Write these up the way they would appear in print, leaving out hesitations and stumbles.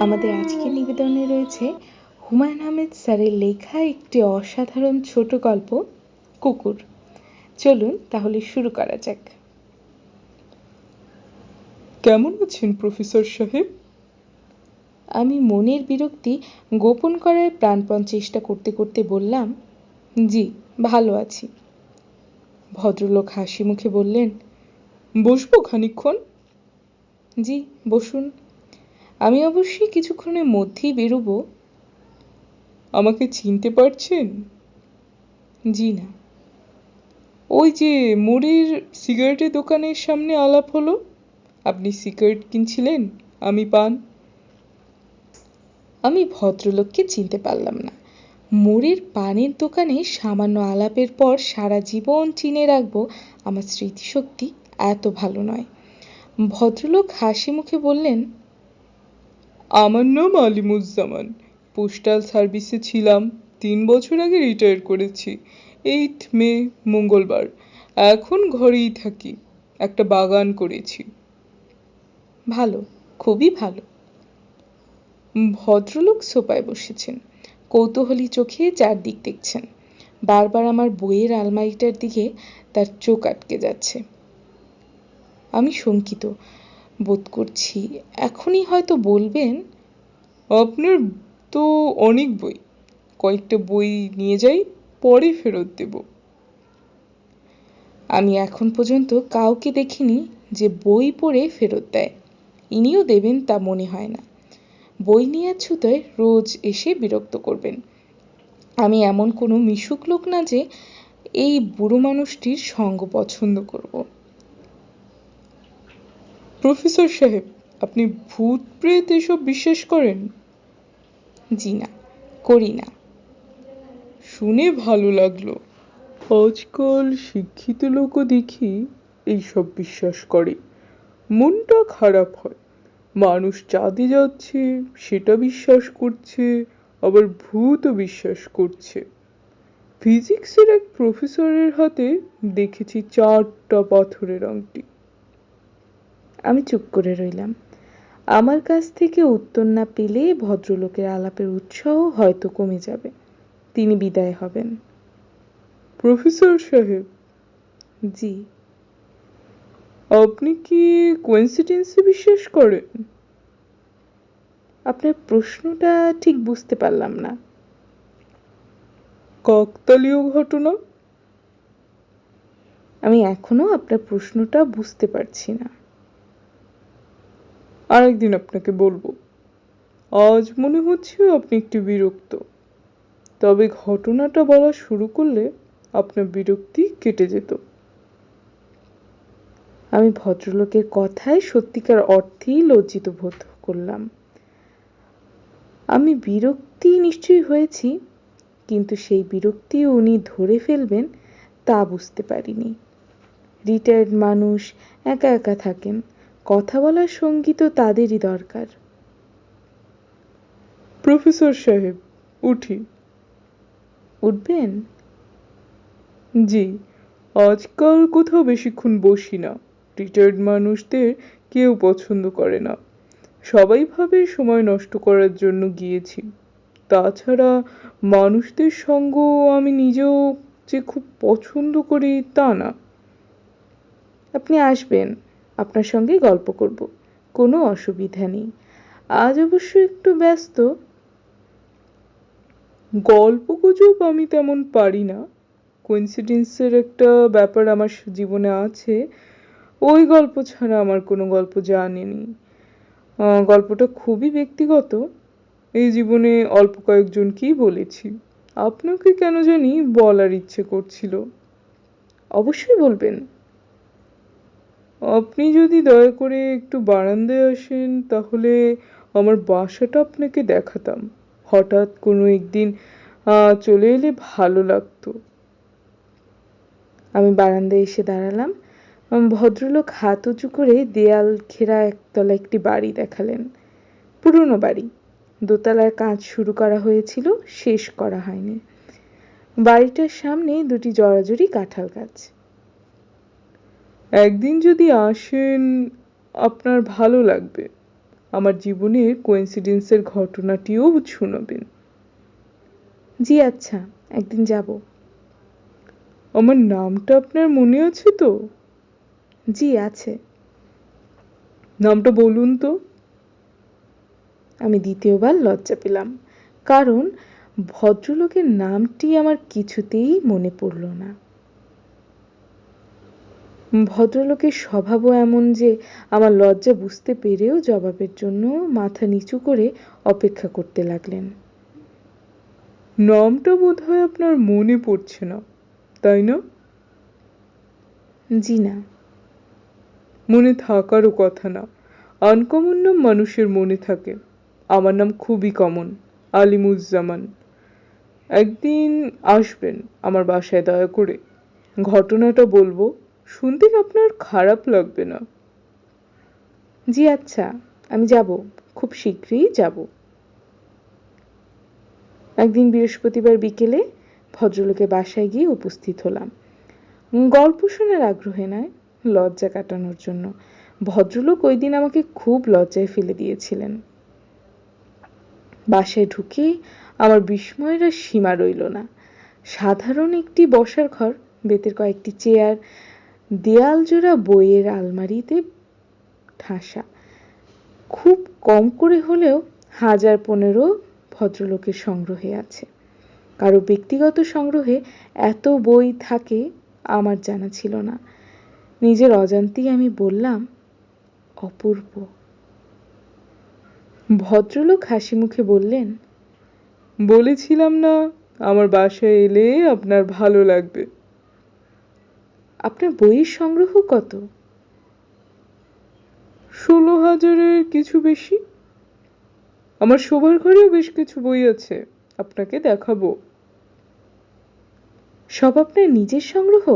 আমাদের আজকের নিবেদনে রয়েছে হুমায়ুন আহমেদ স্যারের লেখা একটি অসাধারণ ছোট গল্প কুকুর। চলুন তাহলে শুরু করা যাক। কেমন আছেন প্রফেসর সাহেব? আমি মনের বিরক্তি গোপন করার প্রাণপণ চেষ্টা করতে করতে বললাম, জি ভালো আছি। ভদ্রলোক হাসি মুখে বললেন, বসবো খানিকক্ষণ? জি বসুন, আমি অবশ্যই কিছুক্ষণের মধ্যেই বেরোবো। আমাকে চিনতে পারছেন? জি না। ওই যে মোড়ের সিগারেটের দোকানের সামনে আলাপ হলো, আপনি সিগারেট কিনছিলেন, আমি পান। আমি ভদ্রলোককে চিনতে পারলাম না। মোড়ের পানের দোকানে সামান্য আলাপের পর সারা জীবন চিনে রাখবো আমার স্মৃতিশক্তি এত ভালো নয়। ভদ্রলোক হাসি মুখে বললেন, আমার নাম আলিমুজ্জামান, পোস্টাল সার্ভিসে ছিলাম, 3 বছর আগে রিটায়ার করেছি। 8 মে মঙ্গলবার। এখন ঘরেই থাকি, একটা বাগান করেছি। ভালো, খুবই ভালো। ভদ্রলোক সোফায় বসেছেন, কৌতূহলী চোখে চারদিক দেখছেন। বারবার আমার বইয়ের আলমারিটার দিকে তার চোখ আটকে যাচ্ছে। আমি শঙ্কিত বোধ করছি, এখনই হয়তো বলবেন, আপনার তো অনেক বই, কয়েকটা বই নিয়ে যাই, পরে ফেরত দেব। আমি এখন পর্যন্ত কাউকে দেখিনি যে বই পড়ে ফেরত দেয়। ইনিও দেবেন তা মনে হয় না। বই নিয়ে ছুতোয় রোজ এসে বিরক্ত করবেন। আমি এমন কোনো মিশুক লোক না যে এই বুড়ো মানুষটির সঙ্গ পছন্দ করব। প্রফেসর সাহেব, আপনি ভূত প্রেত এসব বিশ্বাস করেন? জি না, করি না। শুনে ভালো লাগলো। আজকাল শিক্ষিত লোকও দেখি এইসব বিশ্বাস করে। মনটা খারাপ হয়। মানুষ চাঁদে যাচ্ছে সেটা বিশ্বাস করছে, আবার ভূতও বিশ্বাস করছে। ফিজিক্সের এক প্রফেসরের হাতে দেখেছি 4টা পাথরের আংটি। আমি চুপ করে রইলাম। আমার কাছ থেকে উত্তর না পেলে ভদ্রলোকের আলাপের উৎসাহ হয়তো কমে যাবে। তিনি বিদায় হবেন। প্রফেসর সাহেব, জি। আপনি কি কোইন্সিডেন্সে বিশ্বাস করেন? আপনার প্রশ্নটা ঠিক বুঝতে পারলাম না। কাকতালীয় ঘটনা? আমি এখনো আপনার প্রশ্নটা বুঝতে পারছি না। আরেকদিন আপনাকে বলবো। আজ মনে হচ্ছে আপনি একটু বিরক্ত, তবে ঘটনাটা বলা শুরু করলে আপনার বিরক্তি কেটে যেত। আমি ভদ্রলোকের কথায় সত্যিকার অর্থেই লজ্জিত বোধ করলাম। আমি বিরক্তি নিশ্চয়ই হয়েছি, কিন্তু সেই বিরক্তি উনি ধরে ফেলবেন তা বুঝতে পারিনি। রিটায়ার্ড মানুষ একা একা থাকেন, কথা বলার সঙ্গী তো তাদেরই দরকার। প্রফেসর সাহেব, উঠি। উঠবেন? জি, আজকাল কোথাও বেশিক্ষণ বসি না। রিটায়ার্ড মানুষদের কেউ পছন্দ করে না। সবাই ভাবে সময় নষ্ট করার জন্য গিয়েছি। তাছাড়া মানুষদের সঙ্গ আমি নিজেও যে খুব পছন্দ করি তা না। আপনি আসবেন, আপনার সঙ্গে গল্প করব, কোনো অসুবিধা নেই। আজ অবশ্য একটু ব্যস্ত। গল্পগুজব আমি তেমন পারি না। কোইন্সিডেন্সের একটা ব্যাপার আমার জীবনে আছে, ওই গল্প ছাড়া আমার কোনো গল্প জানিনি। গল্পটা খুবই ব্যক্তিগত, এই জীবনে অল্প কয়েকজনকেই বলেছি। আপনাকে কেন জানি বলার ইচ্ছে করছিল। অবশ্যই বলবেন। আপনি যদি দয়া করে একটু বারান্দায় আসেন তাহলে আমার বাসাটা আপনাকে দেখাতাম। হঠাৎ কোনো একদিন চলে এলে ভালো লাগতো। আমি বারান্দায় এসে দাঁড়ালাম। ভদ্রলোক হাত উঁচু করে দেয়াল ঘেরা একতলা একটি বাড়ি দেখালেন। পুরনো বাড়ি, দোতলার কাজ শুরু করা হয়েছিল, শেষ করা হয়নি। বাড়িটার সামনে দুটি জড়াজড়ি কাঁঠাল গাছ। একদিন যদি আসেন আপনার ভালো লাগবে। আমার জীবনের কোইন্সিডেন্সের ঘটনাটিও শোনাবেন। জি আচ্ছা, একদিন যাব। আমার নামটা আপনার মনে আছে তো? জি আছে। নামটা বলুন তো। আমি দ্বিতীয়বার লজ্জা পেলাম, কারণ ভদ্রলোকের নামটি আমার কিছুতেই মনে পড়ল না। ভদ্রলোকের স্বভাবও এমন যে আমার লজ্জা বুঝতে পেরেও জবাবের জন্য মাথা নিচু করে অপেক্ষা করতে লাগলেন। নামটা বোধহয় আপনার মনে পড়ছে না, তাই না? জি না। মনে থাকারও কথা না। আনকমন নাম মানুষের মনে থাকে। আমার নাম খুবই কমন, আলিমুজ্জামান। একদিন আসবেন আমার বাসায় দয়া করে। ঘটনাটা বলবো, শুনতে কি আপনার খারাপ লাগবে না? জি আচ্ছা, আমি যাব, খুব শীঘ্রই যাব। একদিন বৃহস্পতিবার বিকেলে ভদ্রলোকের বাসায় গিয়ে উপস্থিত হলাম। গল্প শোনার আগ্রহে নয়, লজ্জা কাটানোর জন্য। ভদ্রলোক ওই দিন আমাকে খুব লজ্জায় ফেলে দিয়েছিলেন। বাসায় ঢুকে আমার বিস্ময়ের আর সীমা রইল না। সাধারণ একটি বসার ঘর, বেতের কয়েকটি চেয়ার, দেয়াল জোড়া বইয়ের আলমারিতে ঠাসা। খুব কম করে হলেও ১,০১৫ ভদ্রলোকের সংগ্রহে আছে। কারো ব্যক্তিগত সংগ্রহে এত বই থাকে আমার জানা ছিল না। নিজের অজান্তেই আমি বললাম, অপূর্ব। ভদ্রলোক হাসি মুখে বললেন, বলেছিলাম না আমার বাসায় এলে আপনার ভালো লাগবে। আপনার বইয়ের সংগ্রহ কত? ১৬,০০০-এর কিছু বেশি। আমার শোবার ঘরেও বেশ কিছু বই আছে, আপনাকে দেখাবো। সব আপনার নিজের সংগ্রহ?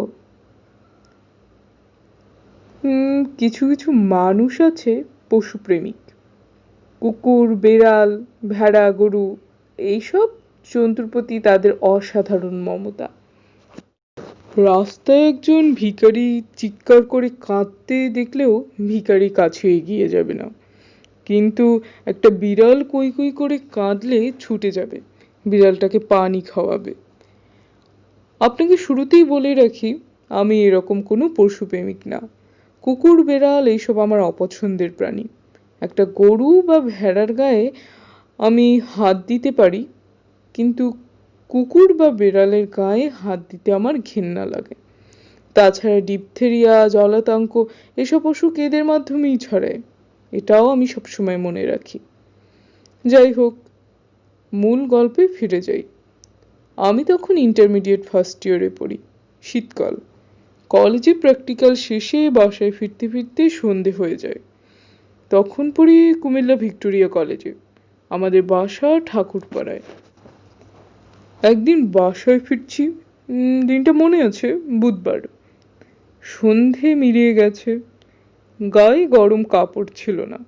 কিছু কিছু মানুষ আছে পশুপ্রেমিক। কুকুর, বেড়াল, ভেড়া, গরু এইসব জন্তুর প্রতি তাদের অসাধারণ মমতা। রাস্তায় একজন ভিখারি চিৎকার করে কাঁদতে দেখলেও ভিখারি কাছে এগিয়ে যাবে না, কিন্তু একটা বিড়াল কই কই করে কাঁদলে ছুটে যাবে, বিড়ালটাকে পানি খাওয়াবে। আপনাকে শুরুতেই বলে রাখি, আমি এরকম কোনো পশুপ্রেমিক না। কুকুর, বেড়াল এইসব আমার অপছন্দের প্রাণী। একটা গরু বা ভেড়ার গায়ে আমি হাত দিতে পারি, কিন্তু কুকুর বা বেড়ালের গায়ে হাত দিতে আমার ঘেন্না লাগে। তাছাড়া ডিপথেরিয়া, জলাতঙ্ক এসব অসুখ এদের মাধ্যমেই ছড়ায়, এটাও আমি সবসময় মনে রাখি। যাই হোক, মূল গল্পে ফিরে যাই। আমি তখন ইন্টারমিডিয়েট ফার্স্ট ইয়ারে পড়ি। শীতকাল। কলেজে প্র্যাকটিক্যাল শেষে বাসায় ফিরতে ফিরতে সন্ধে হয়ে যায়। তখন পড়ি কুমিল্লা ভিক্টোরিয়া কলেজে। আমাদের বাসা ঠাকুরপাড়ায়। একদিন বাসায় ফিরছি, দিনটা মনে আছে, বুধবার। সন্ধে মিলিয়ে গেছে, গায়ে গরম কাপড় ছিল না,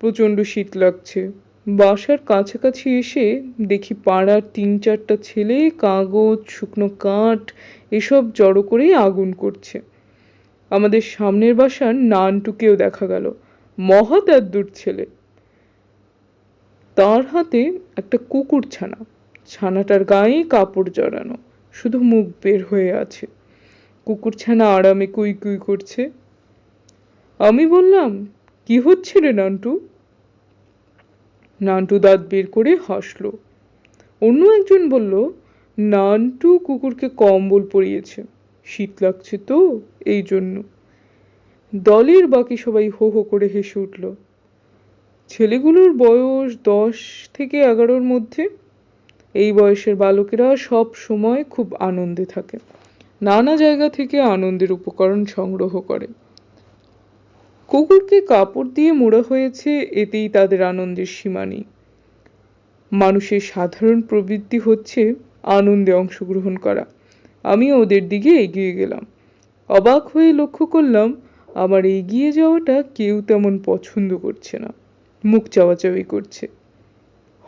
প্রচণ্ড শীত লাগছে। বাসার কাছাকাছি এসে দেখি পাড়ার ৩-৪টা ছেলে কাগজ, শুকনো কাঠ এসব জড়ো করে আগুন করছে। আমাদের সামনের বাসার নানটুকেও দেখা গেল, মহা দাদ্দুর ছেলে। তার হাতে একটা কুকুর ছানা, ছানাটার গায়ে কাপড় জড়ানো, শুধু মুখ বের হয়ে আছে। কুকুরছানা আরামে কুই কুই করছে। আমি বললাম, কি হচ্ছে রে নান্টু? নান্টু দাঁত বের করে হাসলো। অন্য একজন বলল, নান্টু কুকুরকে কম্বল পরিয়েছে, শীত লাগছে তো এই জন্য। দলের বাকি সবাই হো হো করে হেসে উঠল। ছেলেগুলোর বয়স 10 থেকে 11-র মধ্যে। এই বয়সের বালকেরা সব সময় খুব আনন্দে থাকে, নানা জায়গা থেকে আনন্দের উপকরণ সংগ্রহ করে। কুকুরকে কাপড় দিয়ে মোড়া হয়েছে, এতেই তাদের আনন্দের সীমা নেই। মানুষের সাধারণ প্রবৃত্তি হচ্ছে আনন্দে অংশগ্রহণ করা। আমি ওদের দিকে এগিয়ে গেলাম। অবাক হয়ে লক্ষ্য করলাম আমার এগিয়ে যাওয়াটা কেউ তেমন পছন্দ করছে না, মুখ চাওয়াচাওয়ি করছে।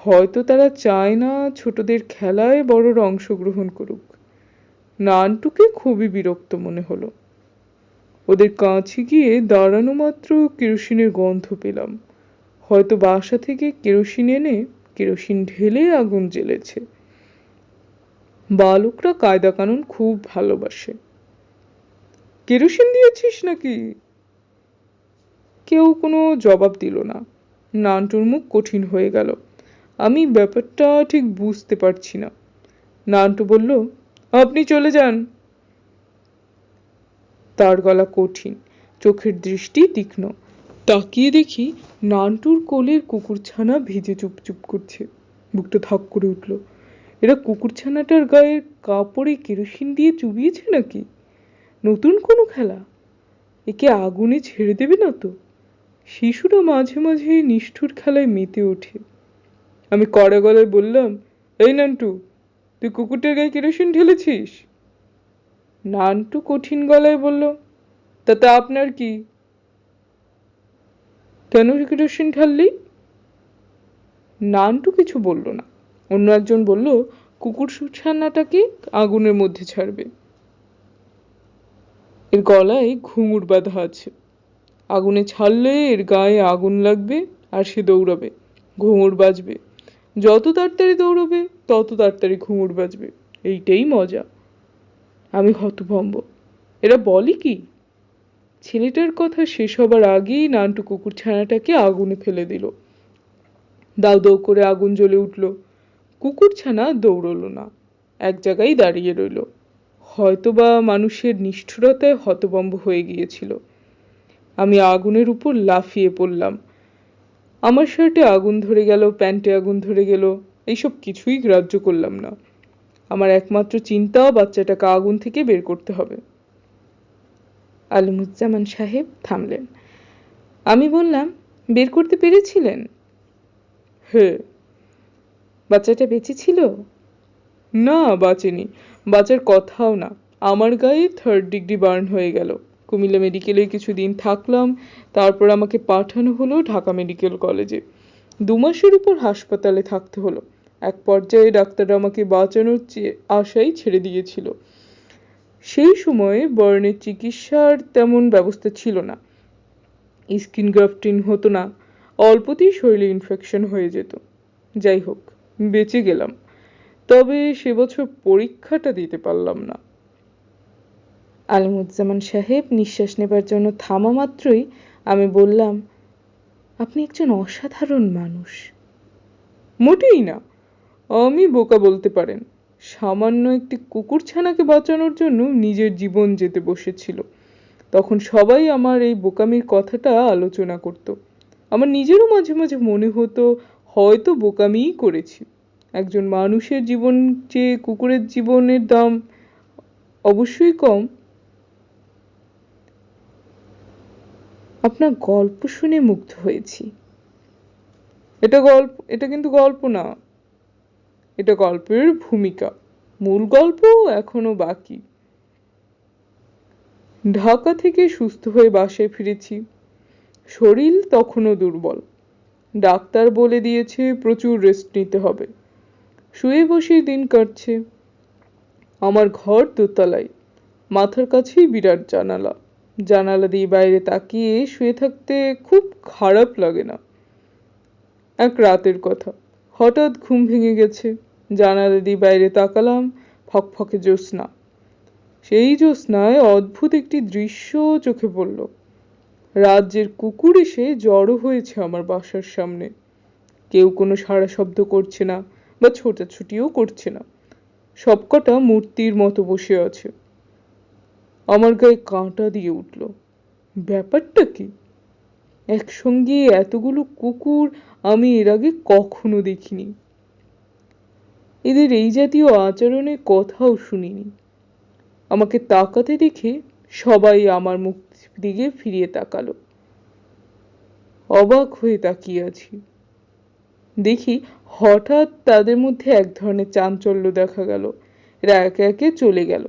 হয়তো তারা চায় না ছোটদের খেলায় বড়রা অংশগ্রহণ করুক। নানটুকে খুবই বিরক্ত মনে হলো। ওদের কাছে গিয়ে দাঁড়ানো মাত্র কেরোসিনের গন্ধ পেলাম। হয়তো বাসা থেকে কেরোসিন এনে কেরোসিন ঢেলে আগুন জ্বেলেছে। বালকরা কায়দা কানুন খুব ভালোবাসে। কেরোসিন দিয়েছিস নাকি? কেউ কোনো জবাব দিল না। নান্টুর মুখ কঠিন হয়ে গেল। আমি ব্যাপারটা ঠিক বুঝতে পারছি না। নান্টু বলল, আপনি চলে যান। তার গলা কঠিন, চোখের দৃষ্টি তীক্ষ্ণ। তাকিয়ে দেখি নান্টুর কোলের কুকুরছানা ভিজে চুপচুপ করছে। বুকটা ধক করে উঠল। এরা কুকুরছানাটার গায়ের কাপড়ে কেরোসিন দিয়ে চুবিয়েছে নাকি? নতুন কোনো খেলা? একে আগুনে ছেড়ে দেবে না তো? শিশুরা মাঝে মাঝে নিষ্ঠুর খেলায় মেতে ওঠে। আমি কড়া গলায় বললাম, এই নান্টু, তুই কুকুরটার গায়ে কেরোসিন ঢেলেছিস? নান্টু কঠিন গলায় বলল, তাতে আপনার কি? কেন কেরোসিন ঢাললি? নান্টু কিছু বলল না। অন্য একজন বলল, কুকুর ছানাটাকে আগুনের মধ্যে ছাড়বে। এর গলায় ঘুঙুর বাঁধা আছে। আগুনে ছাড়লে এর গায়ে আগুন লাগবে আর সে দৌড়াবে, ঘুঙুর বাজবে। যত তাড়াতাড়ি দৌড়াবে তত তাড়াতাড়ি ঘুঙুর বাজবে। এইটাই মজা। আমি হতভম্ব। এরা বলে কি? ছেলেটার কথা শেষ হবার আগেই নান্টু কুকুর ছানাটাকে আগুনে ফেলে দিল। দাউ দাউ করে আগুন জ্বলে উঠল। কুকুরছানা দৌড়লো না, এক জায়গায় দাঁড়িয়ে রইল। হয়তোবা মানুষের নিষ্ঠুরতায় হতভম্ব হয়ে গিয়েছিল। আমি আগুনের উপর লাফিয়ে পড়লাম। আমার শার্টে আগুন ধরে গেল, প্যান্টে আগুন ধরে গেল, এইসব কিছুই গ্রাহ্য করলাম না। আমার একমাত্র চিন্তা বাচ্চাটাকে আগুন থেকে বের করতে হবে। আলিমুজ্জামান সাহেব থামলেন। আমি বললাম, বের করতে পেরেছিলেন? হ্যাঁ। বাচ্চাটা বেঁচে ছিল? না, বাঁচেনি। বাঁচার কথাও না। আমার গায়ে 3rd ডিগ্রি বার্ন হয়ে গেল। কুমিল্লা মেডিকেলে কিছুদিন থাকলাম, তারপর আমাকে পাঠানো হলো ঢাকা মেডিকেল কলেজে। 2 মাসের উপর হাসপাতালে থাকতে হলো। এক পর্যায়ে ডাক্তাররা আমাকে বাঁচানোর আশায় ছেড়ে দিয়েছিল। সেই সময়ে বার্নের চিকিৎসার তেমন ব্যবস্থা ছিল না। স্কিন গ্রাফটিং হতো না, অল্পতেই শরীরে ইনফেকশন হয়ে যেত। যাই হোক, বেঁচে গেলাম। তবে সে বছর পরীক্ষাটা দিতে পারলাম না। আলিমুজ্জামান সাহেব নিঃশ্বাস নেবার জন্য থামা মাত্রই আমি বললাম, আপনি একজন অসাধারণ মানুষ। মোটেই না। আমি বোকা বলতে পারেন। সামান্য একটি কুকুরছানাকে বাঁচানোর জন্য নিজের জীবন যেতে বসেছিল। তখন সবাই আমার এই বোকামির কথাটা আলোচনা করত। আমার নিজেরও মাঝে মাঝে মনে হতো হয়তো বোকামিই করেছি। একজন মানুষের জীবন চেয়ে কুকুরের জীবনের দাম অবশ্যই কম। আপনার গল্প শুনে মুগ্ধ হয়েছি। এটা কিন্তু গল্প না, এটা গল্পের ভূমিকা। মূল গল্প এখনো বাকি। ঢাকা থেকে সুস্থ হয়ে বাসায় ফিরেছি। শরীর তখনও দুর্বল। ডাক্তার বলে দিয়েছে প্রচুর রেস্ট নিতে হবে। শুয়ে বসেই দিন কাটছে। আমার ঘর দোতলায়, মাথার কাছেই বিরাট জানালা। জানালা দিয়ে বাইরে তাকিয়ে শুয়ে থাকতে খুব খারাপ লাগে না। এক রাতের কথা, হঠাৎ ঘুম ভেঙে গেছে। জানালা দিয়ে বাইরে তাকালাম, ফকফকে জ্যোৎস্না। সেই জ্যোৎস্নায় অদ্ভুত একটি দৃশ্য চোখে পড়ল। রাজ্যের কুকুর এসে জড়ো হয়েছে আমার বাসার সামনে। কেউ কোনো সাড়া শব্দ করছে না বা ছোটাছুটিও করছে না। সবকটা মূর্তির মতো বসে আছে। আমার গায়ে কাঁটা দিয়ে উঠল। ব্যাপারটা কি? একসঙ্গে এতগুলো কুকুর আমি এর আগে কখনো দেখিনি। এদের এই জাতীয় আচরণের কথাও শুনিনি। আমাকে তাকাতে দেখে সবাই আমার মুখ দিকে ফিরিয়ে তাকালো। অবাক হয়ে তাকিয়ে আছি। দেখি হঠাৎ তাদের মধ্যে এক ধরনের চাঞ্চল্য দেখা গেল। এরা একে একে চলে গেল,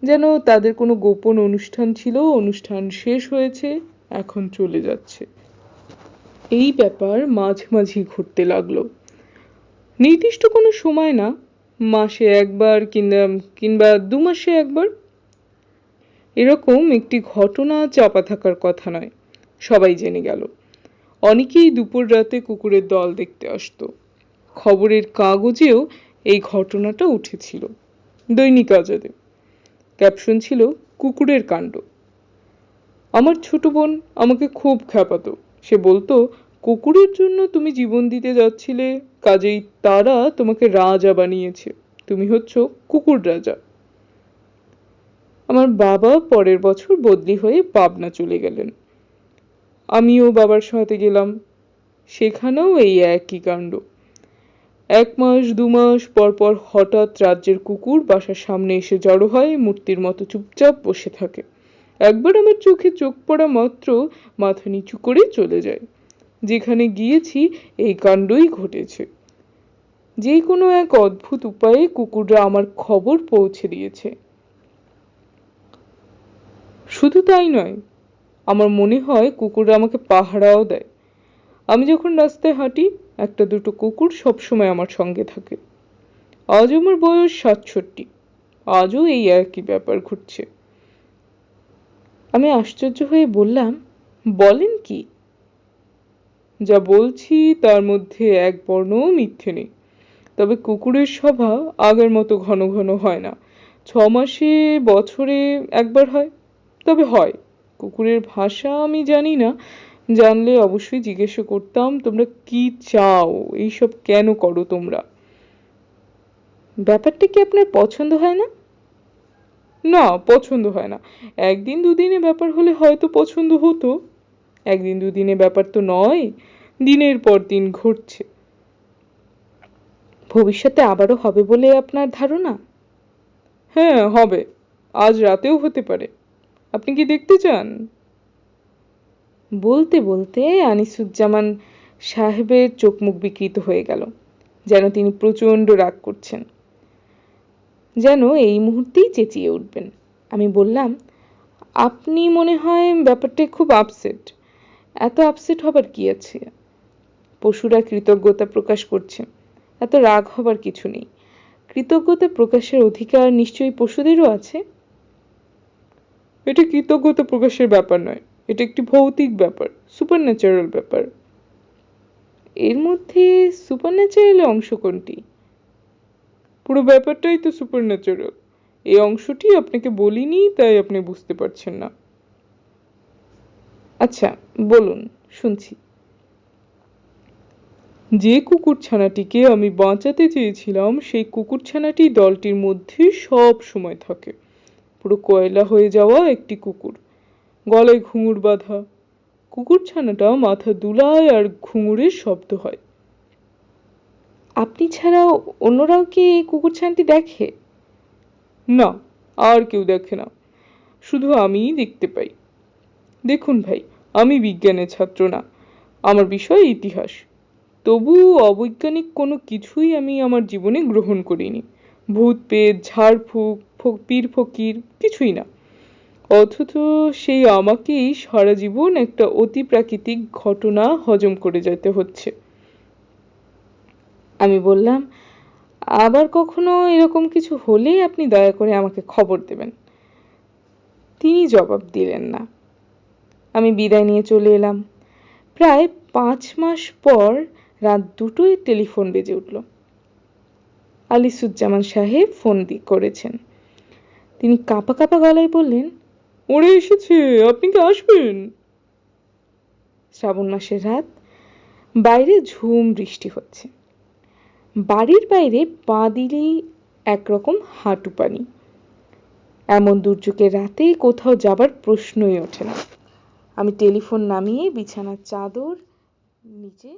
যেন তাদের কোনো গোপন অনুষ্ঠান ছিল, অনুষ্ঠান শেষ হয়েছে, এখন চলে যাচ্ছে। এই ব্যাপার মাঝে মাঝে ঘটতে লাগলো। নির্দিষ্ট কোনো সময় না, মাসে একবার কিংবা 2 মাসে একবার। এরকম একটি ঘটনা চাপা থাকার কথা নয়, সবাই জেনে গেল। অনেকেই দুপুর রাতে কুকুরের দল দেখতে আসতো। খবরের কাগজেও এই ঘটনাটা উঠেছিল, দৈনিক আজাদে। ক্যাপশন ছিল কুকুরের কাণ্ড। আমার ছোট বোন আমাকে খুব খ্যাপাতো। সে বলতো, কুকুরের জন্য তুমি জীবন দিতে যাচ্ছিলে, কাজেই তারা তোমাকে রাজা বানিয়েছে, তুমি হচ্ছ কুকুর রাজা। আমার বাবা পরের বছর বদলি হয়ে পাবনা চলে গেলেন। আমিও বাবার সাথে গেলাম। সেখানেও এই একই কাণ্ড। 1 মাস 2 মাস পর পর হঠাৎ রাজ্যের কুকুর বাসার সামনে এসে জড়ো হয়, মূর্তির মতো চুপচাপ বসে থাকে। একবার আমার চোখে চোখ পড়া মাত্র মাথা নিচু করে চলে যায়। যেখানে গিয়েছি এই কাণ্ডই ঘটেছে। যে কোনো এক অদ্ভুত উপায়ে কুকুররা আমার খবর পৌঁছে দিয়েছে। শুধু তাই নয়, আমার মনে হয় কুকুররা আমাকে পাহারাও দেয়। আমি যখন রাস্তায় হাঁটি, একটা দুটো কুকুর সবসময় আমার সঙ্গে থাকে। আজ আমার বয়স 67, আজও এই একই ব্যাপার ঘটছে। আমি আশ্চর্য হয়ে বললাম, বলেন কি? যা বলছি তার মধ্যে এক বর্ণও মিথ্যে নেই। তবে কুকুরের স্বভাব আগের মতো ঘন ঘন হয় না। 6 মাসে বছরে একবার হয়, তবে হয়। কুকুরের ভাষা আমি জানি না, জানলে অবশ্যই জিজ্ঞাসা করতাম, তোমরা কি চাও, এইসব কেন করো তোমরা? ব্যাপারটা কি আপনার পছন্দ হয় না? না, পছন্দ হয় না। একদিন দুদিনে ব্যাপার হলে হয়তো পছন্দ হতো। একদিন দুদিনে ব্যাপার তো নয়, দিনের পর দিন ঘটছে। ভবিষ্যতে আবারও হবে বলে আপনার ধারণা? হ্যাঁ, হবে। আজ রাতেও হতে পারে। আপনি কি দেখতে চান? বলতে বলতে আনিসুজ্জামান সাহেবের চোখ মুখ বিকৃত হয়ে গেল, যেন তিনি প্রচন্ড রাগ করছেন, যেন এই মুহূর্তেই চেঁচিয়ে উঠবেন। আমি বললাম, আপনি মনে হয় ব্যাপারটা খুব আপসেট। এত আপসেট হবার কি আছে? পশুরা কৃতজ্ঞতা প্রকাশ করছে, এত রাগ হবার কিছু নেই। কৃতজ্ঞতা প্রকাশের অধিকার নিশ্চয়ই পশুদেরও আছে। এটা কৃতজ্ঞতা প্রকাশের ব্যাপার নয়, এটা একটি ভৌতিক ব্যাপার, সুপারন্যাচারাল ব্যাপার। এর মধ্যে সুপারন্যাচারালের অংশ কোনটি? পুরো ব্যাপারটাই তো সুপারন্যাচারাল। এই অংশটি আপনাকে বলিনি, তাই আপনি বুঝতে পারছেন না। আচ্ছা, বলুন, শুনছি। যে কুকুরছানাটিকে আমি বাঁচাতে চেয়েছিলাম, সেই কুকুরছানাটি দলটির মধ্যে সব সময় থাকে। পুরো কয়লা হয়ে যাওয়া একটি কুকুর, গলায় ঘুঙুর বাঁধা। কুকুরছানাটা মাথা দুলায় আর ঘুঙুরের শব্দ হয়। আপনি ছাড়াও অন্যরাও কি এই কুকুরছানাটি দেখে? না, আর কেউ দেখে না, শুধু আমিই দেখতে পাই। দেখুন ভাই, আমি বিজ্ঞানের ছাত্র না, আমার বিষয় ইতিহাস। তবু অবৈজ্ঞানিক কোনো কিছুই আমি আমার জীবনে গ্রহণ করিনি। ভূত পেট ঝাড়ফুঁক পীর ফকির কিছুই না। অথচ সেই আমাকেই সারা জীবন একটা অতি প্রাকৃতিক ঘটনা হজম করে যেতে হচ্ছে। আমি বললাম, আবার কখনো এরকম কিছু হলে আপনি দয়া করে আমাকে খবর দেবেন। তিনি জবাব দিলেন না। আমি বিদায় নিয়ে চলে এলাম। প্রায় 5 মাস পর রাত 2টোয় টেলিফোন বেজে উঠল। আনিসুজ্জামান সাহেব ফোন করেছেন। তিনি কাঁপা কাঁপা গলায় বললেন, ওরে এসেছে, আপনি কি আসবেন? শ্রাবণ মাসের রাত, বাইরে ঝুম বৃষ্টি হচ্ছে। বাড়ির বাইরে পা দিলেই একরকম হাঁটু পানি। এমন দুর্যোগের রাতে কোথাও যাবার প্রশ্নই ওঠে না। আমি টেলিফোন নামিয়ে বিছানার চাদর নিচে